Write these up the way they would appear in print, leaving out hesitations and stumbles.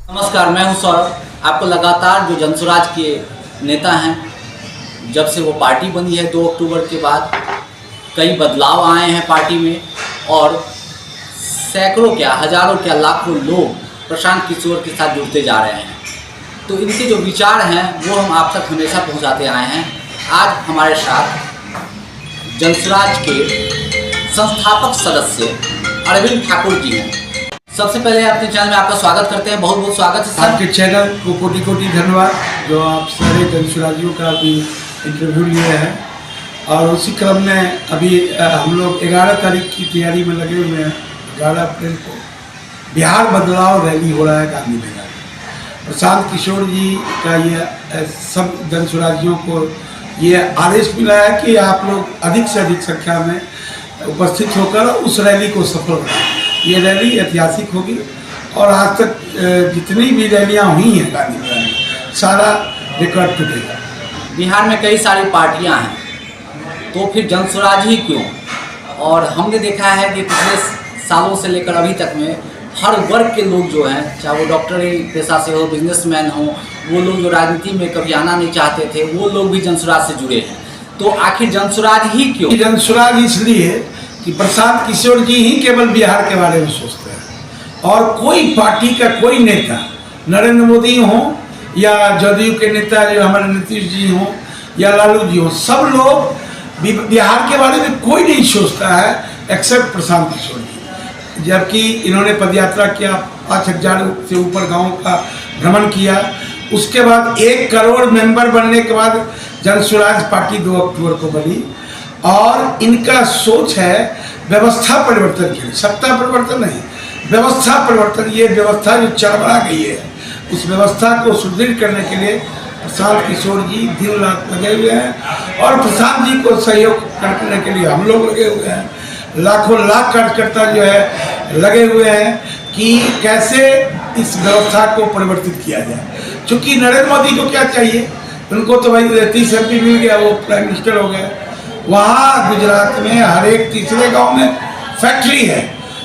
नमस्कार, मैं हूं सौरभ। आपको लगातार जो जनसुराज के नेता हैं, जब से वो पार्टी बनी है 2 अक्टूबर के बाद कई बदलाव आए हैं पार्टी में और सैकड़ों क्या हजारों क्या लाखों लोग प्रशांत किशोर के साथ जुड़ते जा रहे हैं। तो इनके जो विचार हैं वो हम आप तक हमेशा पहुंचाते आए हैं। आज हमारे साथ जनसुराज के संस्थापक सदस्य अरविंद ठाकुर जी हैं। सबसे पहले अपने चैनल में आपका स्वागत करते हैं। बहुत बहुत स्वागत है सर। आपके चैनल को कोटि कोटि धन्यवाद जो आप सारे जनसुराजियों का भी इंटरव्यू लिए हैं। और उसी क्रम में अभी हम लोग 11 तारीख की तैयारी में लगे हुए हैं। 11 अप्रैल को बिहार बदलाव रैली हो रहा है गांधी मैदान। प्रशांत किशोर जी का ये सब जनसुराजियों को ये आदेश मिला है कि आप लोग अधिक से अधिक संख्या में उपस्थित होकर उस रैली को सफल बनाएं। ये रैली ऐतिहासिक होगी और आज तक जितनी भी रैलियाँ हुई हैं गांधी मैदान में सारा रिकॉर्ड टूटेगा। बिहार में कई सारी पार्टियां हैं, तो फिर जनसुराज ही क्यों? और हमने देखा है कि पिछले सालों से लेकर अभी तक में हर वर्ग के लोग जो हैं, चाहे वो डॉक्टरी पेशा से हो, बिजनेसमैन हो, वो लोग जो राजनीति में कभी आना नहीं चाहते थे, वो लोग भी जनसुराज से जुड़े हैं। तो आखिर जनसुराज ही क्यों? जनसुराज इसलिए कि प्रशांत किशोर जी ही केवल बिहार के बारे में सोचते हैं और कोई पार्टी का कोई नेता, नरेंद्र मोदी हो या जदयू के नेता जो हमारे नीतीश जी हो या लालू जी हो, सब लोग बिहार के बारे में कोई नहीं सोचता है एक्सेप्ट प्रशांत किशोर जी। जबकि इन्होंने पदयात्रा किया, 5,000 से ऊपर गाँव का भ्रमण किया। उसके बाद 1 करोड़ मेंबर बनने के बाद जनसुराज पार्टी 2 अक्टूबर को बनी और इनका सोच है व्यवस्था परिवर्तन के लिए, सत्ता परिवर्तन नहीं, व्यवस्था परिवर्तन। ये व्यवस्था जो चरमरा गई है उस व्यवस्था को सुदृढ़ करने के लिए प्रशांत किशोर जी दिन रात लगे हुए हैं और प्रशांत जी को सहयोग करने के लिए हम लोग लगे हुए हैं। लाखों लाख कार्यकर्ता जो है लगे हुए हैं कि कैसे इस व्यवस्था को परिवर्तित किया जाए। चूँकि नरेंद्र मोदी को क्या चाहिए, उनको तो भाई 30 MP मिल गया, वो प्राइम मिनिस्टर हो गए। वहाँ गुजरात में हर एक तीसरे गांव में फैक्ट्री है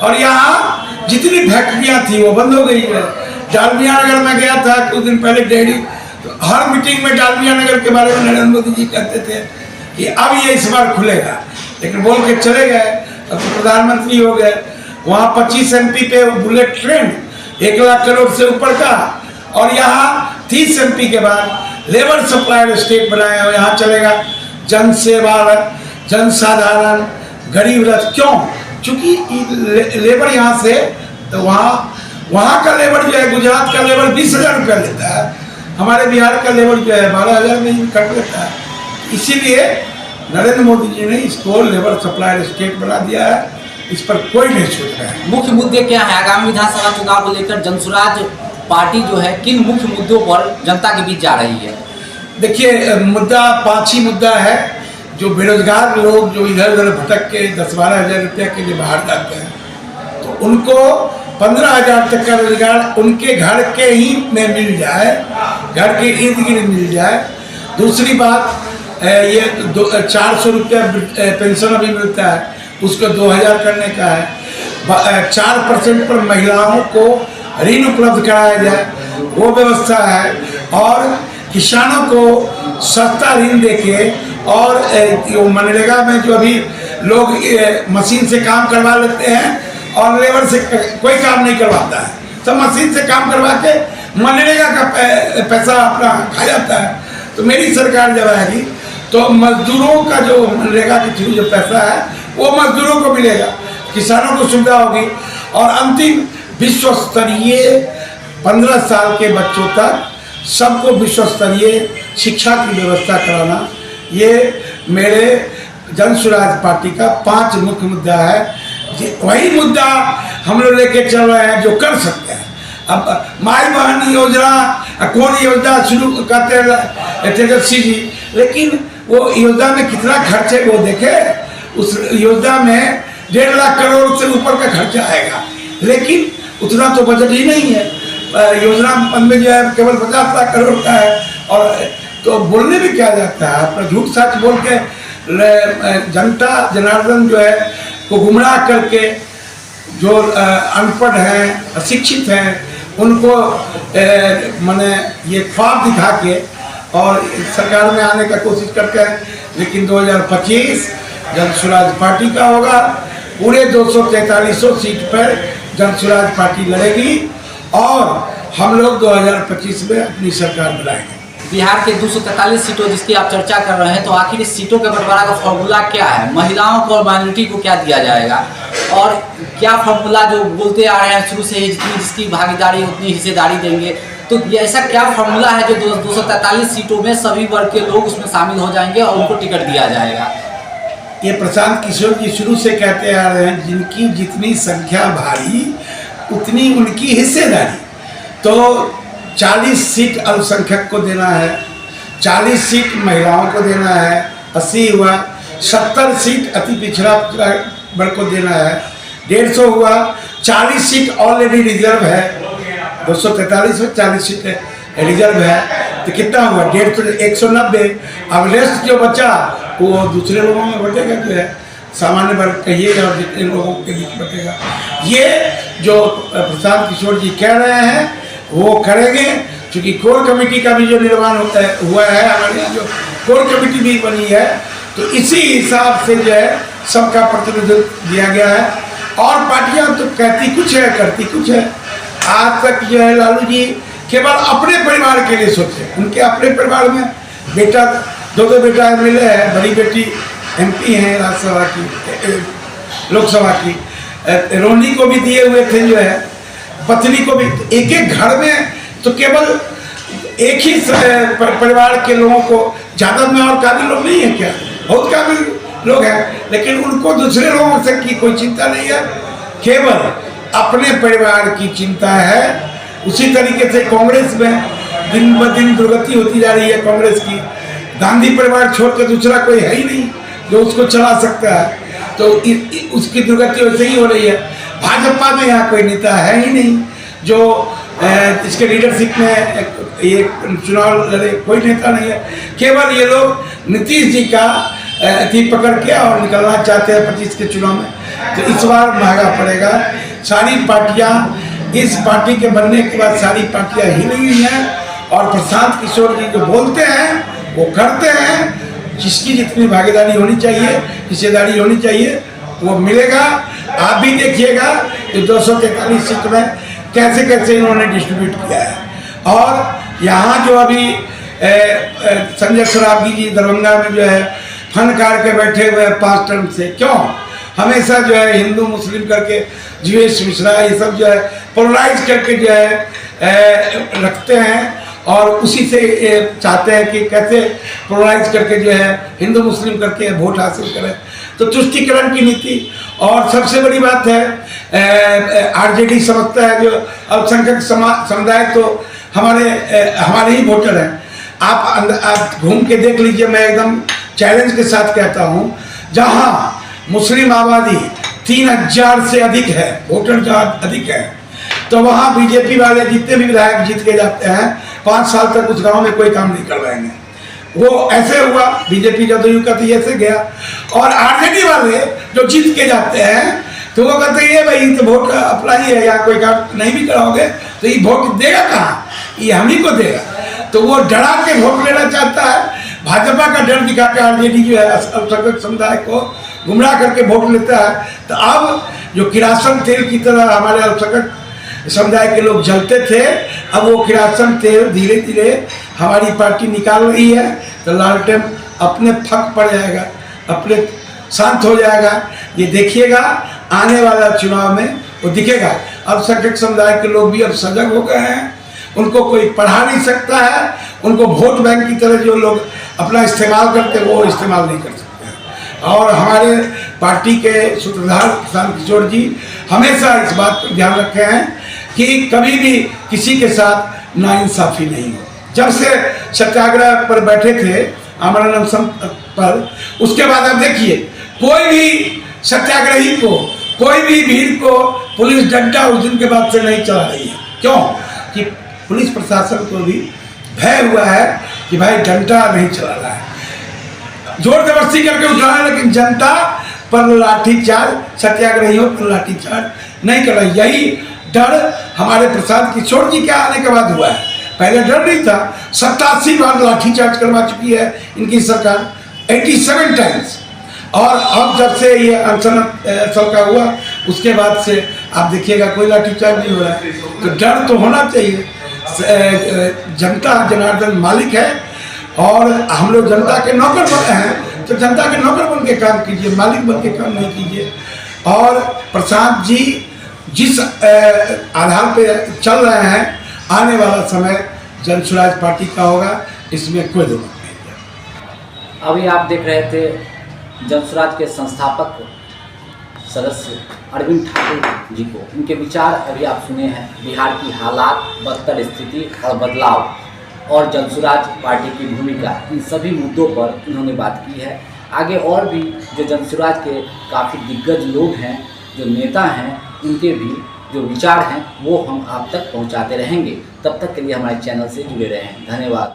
और यहाँ जितनी फैक्ट्रियाँ थी वो बंद हो गई है। डालमिया नगर में गया था कुछ दिन पहले डेयरी, तो हर मीटिंग में डालमिया नगर के बारे में नरेंद्र मोदी जी कहते थे कि अब ये इस बार खुलेगा, लेकिन बोल के चले गए। अब तो प्रधानमंत्री हो गए। वहाँ 25 MP पे बुलेट ट्रेन 1 लाख करोड़ से ऊपर का और यहाँ 30 MP के बाद लेबर सप्लायर स्टेट बनाया और यहाँ चलेगा जन सेवा, जनसाधारण, गरीब रथ। क्यों? क्योंकि लेबर यहाँ से तो वहाँ का लेबर जो है, गुजरात का लेबर 20,000 रुपया लेता है, हमारे बिहार का लेबर जो है 12,000 में ही कट लेता है। इसीलिए नरेंद्र मोदी जी ने इसको लेबर सप्लायर स्टेट बना दिया है। इस पर कोई नहीं सोच रहा है। मुख्य मुद्दे क्या है आगामी विधानसभा चुनाव को लेकर? जनसुराज पार्टी जो है किन मुख्य मुद्दों पर जनता के बीच जा रही है? देखिए, मुद्दा 5 ही मुद्दा है। जो बेरोजगार लोग जो इधर उधर भटक के 10-12 हज़ार रुपये के लिए बाहर जाते हैं, तो उनको 15,000 तक का रोजगार उनके घर के ही में मिल जाए, घर के इर्द गिर्द मिल जाए। दूसरी बात, ये 400 रुपया पेंशन अभी मिलता है, उसको 2,000 करने का है। 4% पर महिलाओं को ऋण उपलब्ध कराया जाए, वो व्यवस्था है। और किसानों को सस्ता ऋण देके और मनरेगा में जो अभी लोग मशीन से काम करवा लेते हैं और लेबर से कोई काम नहीं करवाता है, सब मशीन से काम करवा के मनरेगा का पैसा अपना खा जाता है। तो मेरी सरकार जब आएगी तो मजदूरों का जो मनरेगा के थ्रू जो पैसा है वो मजदूरों को मिलेगा, किसानों को सुविधा होगी। और अंतिम विश्व स्तरीय 15 साल के बच्चों तक सबको विश्व स्तरीय शिक्षा की व्यवस्था कराना, ये मेरे जनसुराज पार्टी का 5 मुख्य मुद्दा है। वही मुद्दा हम लोग लेके चल रहे हैं जो कर सकते हैं। अब माई बहन योजना, कौन योजना शुरू करते हैं तेजस्वी जी, लेकिन वो योजना में कितना खर्च है वो देखे। उस योजना में 1.5 लाख करोड़ से ऊपर का खर्चा आएगा, लेकिन उतना तो बजट ही नहीं है। योजना में जो है केवल 50 लाख करोड़ का है। और तो बोलने में क्या जाता है, अपना झूठ सच बोल के जनता जनार्दन जो है को गुमराह करके जो अनपढ़ हैं, अशिक्षित हैं, उनको मैंने ये ख्वाब दिखा के और सरकार में आने का कोशिश करते हैं। लेकिन 2025 जन स्वराज पार्टी का होगा, पूरे 243 सीट पर जन स्वराज पार्टी लड़ेगी और हम लोग 2025 में अपनी सरकार बनाएंगे। बिहार के 243 सीटों जिसकी आप चर्चा कर रहे हैं, तो आखिर इस सीटों के बंटवारा का फॉर्मूला क्या है? महिलाओं को और माइनॉरिटी को क्या दिया जाएगा, और क्या फॉर्मूला जो बोलते आ रहे हैं शुरू से ही, जितनी जिसकी भागीदारी उतनी हिस्सेदारी देंगे, तो ये ऐसा क्या फॉर्मूला है जो 243 सीटों में सभी वर्ग के लोग उसमें शामिल हो जाएंगे और उनको टिकट दिया जाएगा? ये प्रशांत किशोर जी शुरू से कहते आ रहे हैं, जिनकी जितनी संख्या भारी उतनी उनकी हिस्सेदारी। तो 40 सीट अल्पसंख्यक को देना है, 40 सीट महिलाओं को देना है, 80 हुआ, 70 सीट अति पिछड़ा वर्ग को देना है, 150 हुआ, 40 सीट ऑलरेडी रिजर्व है, 243 में 40 सीट रिजर्व है, तो कितना हुआ 150, 190। अब रेस्ट जो बचा वो दूसरे लोगों में बटेगा, जो है सामान्य वर्ग कहिएगा और जितने लोगों के बीच बटेगा। ये जो प्रशांत किशोर जी कह रहे हैं वो करेंगे, क्योंकि कोर कमेटी का भी जो निर्माण हुआ है, हमारे यहाँ जो कोर कमेटी भी बनी है, तो इसी हिसाब से जो है सबका प्रतिनिधित्व दिया गया है। और पार्टियां तो कहती कुछ है करती कुछ है। आज तक जो है लालू जी केवल अपने परिवार के लिए सोचे, उनके अपने परिवार में बेटा, दो बेटा MLA है, बड़ी बेटी MP हैं राज्यसभा की, लोकसभा की, रोहिणी को भी दिए हुए थे, जो है पत्नी को भी। एक एक घर में तो केवल एक ही परिवार के लोगों को, ज़्यादा में और काबिल लोग नहीं है क्या? बहुत काबिल लोग हैं, लेकिन उनको दूसरे लोगों से की कोई चिंता नहीं है, केवल अपने परिवार की चिंता है। उसी तरीके से कांग्रेस में दिन ब दिन दुर्गति होती जा रही है कांग्रेस की। गांधी परिवार छोड़ के दूसरा कोई है ही नहीं जो उसको चला सकता है, तो उसकी दुर्गति वैसे ही हो रही है। भाजपा में यहाँ कोई नेता है ही नहीं जो इसके लीडरशिप में ये चुनाव लड़े, कोई नेता नहीं है। केवल ये लोग नीतीश जी का थी पकड़ के और निकलना चाहते हैं 25 के चुनाव में, तो इस बार महंगा पड़ेगा। सारी पार्टियां, इस पार्टी के बनने के बाद सारी पार्टियां हिली हुई हैं, और प्रशांत किशोर जी जो बोलते हैं वो करते हैं। जिसकी जितनी भागीदारी होनी चाहिए, हिस्सेदारी होनी चाहिए, वो मिलेगा। आप भी देखिएगा कि 243 सीट में कैसे कैसे इन्होंने डिस्ट्रीब्यूट किया है। और यहाँ जो अभी संजय सरावगी जी दरभंगा में जो है फन कार के बैठे हुए 5 टर्म से, क्यों हमेशा जो है हिंदू मुस्लिम करके जीवेश मिश्रा ये सब जो है पोलराइज करके जो है रखते हैं, और उसी से चाहते हैं कि कैसे पोलराइज करके जो है हिंदू मुस्लिम करके वोट हासिल करें। तो तुष्टिकरण की नीति। और सबसे बड़ी बात है RJD समझता है जो अल्पसंख्यक समुदाय तो हमारे ही वोटर हैं। आप घूम के देख लीजिए, मैं एकदम चैलेंज के साथ कहता हूँ, जहाँ मुस्लिम आबादी 3000 से अधिक है, वोटर जहाँ अधिक है, तो वहाँ बीजेपी वाले जितने भी विधायक जीत के जाते हैं 5 साल तक उस गांव में कोई काम नहीं करवाएंगे। वो ऐसे हुआ, बीजेपी जदयू का तो ऐसे गया। और RJD वाले जो जीत के जाते हैं तो वो कहते हैं भाई तो वोट अपना ही है, यहाँ कोई काम नहीं भी कराओगे तो ये वोट देगा कहाँ, ये हम ही को देगा। तो वो डरा के वोट लेना चाहता है। भाजपा का डर दिखा के RJD जो है अल्पसंख्यक समुदाय को गुमराह करके वोट लेता है। तो अब जो किरासन तेल की तरह हमारे अल्पसंख्यक समुदाय के लोग जलते थे, अब वो किरासन तेल धीरे धीरे हमारी पार्टी निकाल रही है। तो लालटेन अपने फक पड़ जाएगा, अपने शांत हो जाएगा। ये देखिएगा आने वाला चुनाव में वो दिखेगा। अल्पसंख्यक समुदाय के लोग भी अब सजग हो गए हैं, उनको कोई पढ़ा नहीं सकता है। उनको वोट बैंक की तरह जो लोग अपना इस्तेमाल करते हैं वो इस्तेमाल नहीं कर सकते हैं। और हमारे पार्टी के सूत्रधार प्रशांत किशोर जी हमेशा इस बात पर ध्यान रखे हैं कि कभी भी किसी के साथ नाइंसाफ़ी नहीं हो। जब से सत्याग्रह पर बैठे थे आमरण पर, उसके बाद आप देखिए कोई भी सत्याग्रही को, कोई भी भीड़ को पुलिस डंडा उस दिन के बाद से नहीं चला रही है। क्यों? कि पुलिस प्रशासन को भी भय हुआ है कि भाई डंडा नहीं चला रहा है, जोर जबरदस्ती करके उठा रहा है, लेकिन जनता पर लाठीचार्ज, सत्याग्रहियों पर लाठीचार्ज नहीं कर रहा। यही डर हमारे प्रशांत किशोर जी के आने के बाद हुआ है। पहले डर नहीं था। 87 बार लाठीचार्ज करवा चुकी है इनकी सरकार, 87 टाइम्स। और अब जब से ये अनशन असल का हुआ उसके बाद से आप देखिएगा कोई लाठीचार्ज नहीं हो रहा है। तो डर तो होना चाहिए। जनता जनार्दन मालिक है और हम लोग जनता के नौकर बने हैं, तो जनता के नौकर बन के काम कीजिए, मालिक बन के काम नहीं कीजिए। और प्रशांत जी जिस आधार पे चल रहे हैं, आने वाला समय जन स्वराज पार्टी का होगा, इसमें कोई दो मत नहीं है। अभी आप देख रहे थे जन स्वराज के संस्थापक सदस्य अरविंद ठाकुर जी को, उनके विचार अभी आप सुने हैं। बिहार की हालात, बदतर स्थिति और बदलाव और जन स्वराज पार्टी की भूमिका, इन सभी मुद्दों पर उन्होंने बात की है। आगे और भी जो जन स्वराज के काफ़ी दिग्गज लोग हैं, जो नेता हैं, उनके भी जो विचार हैं वो हम आप तक पहुंचाते रहेंगे। तब तक के लिए हमारे चैनल से जुड़े रहें। धन्यवाद।